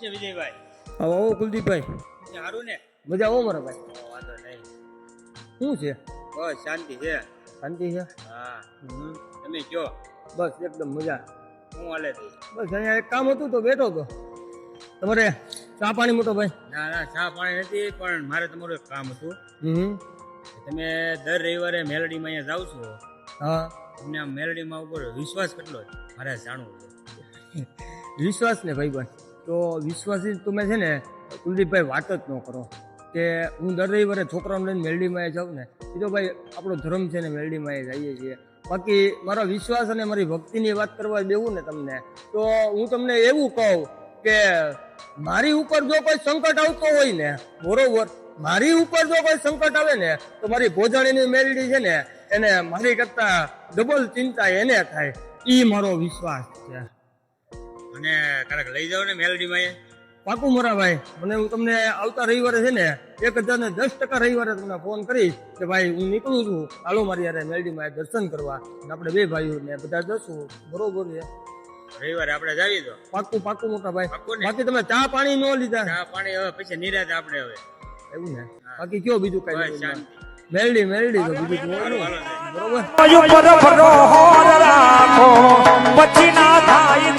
છે વિજયભાઈ? આવો કુલદીપભાઈ, સારું ને? મજા આવો મારા ભાઈ. વાંધો નહીં. શું છે? બસ શાંતિ છે. શાંતિ છે? હા. તમે કયો? બસ એકદમ મજા. હું હાલે છે? બસ અહીંયા એક કામ હતું તો બેઠો હતો. તમારે ચા પાણી મોટો ભાઈ? ના ના, ચા પાણી નથી, પણ મારે તમારું એક કામ હતું. હમ. તમે દર રવિવારે મેલડીમાં અહીંયા જાવ છો, હા. તમને આ મેલડીમાં ઉપર વિશ્વાસ કેટલો છે મારે જાણવું છે. વિશ્વાસ ને ભાઈ ભાઈ, તો વિશ્વાસી તમે છે ને કુલદીપભાઈ વાત જ ન કરો કે હું દર રવિવારે છોકરાઓને લઈને મેલડીમાં જાઉં ને, એ તો ભાઈ આપણો ધર્મ છે ને મેલડીમાં જઈએ છીએ. બાકી મારો વિશ્વાસ અને મારી ભક્તિની વાત કરવા દેવું ને તમને, તો હું તમને એવું કહું કે મારી ઉપર જો કોઈ સંકટ આવતો હોય ને, બરોબર, મારી ઉપર જો કોઈ સંકટ આવે ને તો મારી ભોજાણીની મેલડી છે ને એને મારી કરતા ડબલ ચિંતા એને થાય. એ મારો વિશ્વાસ છે. અને ક્યારેક લઈ જાઓ ને મેલડીમાં. પાકું મોરા ભાઈ, મને હું તમને આવતા રવિવારે છે ને 1010% રવિવારે તમને ફોન કરીશ કે ભાઈ હું નીકળું છું, હાલો મારી યારે મેલડીમાં દર્શન કરવા, આપણે બે ભાઈઓ ને બધા જશું. બરોબર છે? રવિવારે આપણે જાવી તો પાકું પાકું મોટા ભાઈ. પાકું ને? બાકી તમે ચા પાણી ન લીધા? ચા પાણી હવે પછી નિરાતે આપણે હવે. એવું ને? બાકી કયો બીજું કઈ? બસ શાંતિ. મેલડી મેલડી તો બીજું હાલો, જોવાનું. હાલો. બરોબર. પછી ના થાય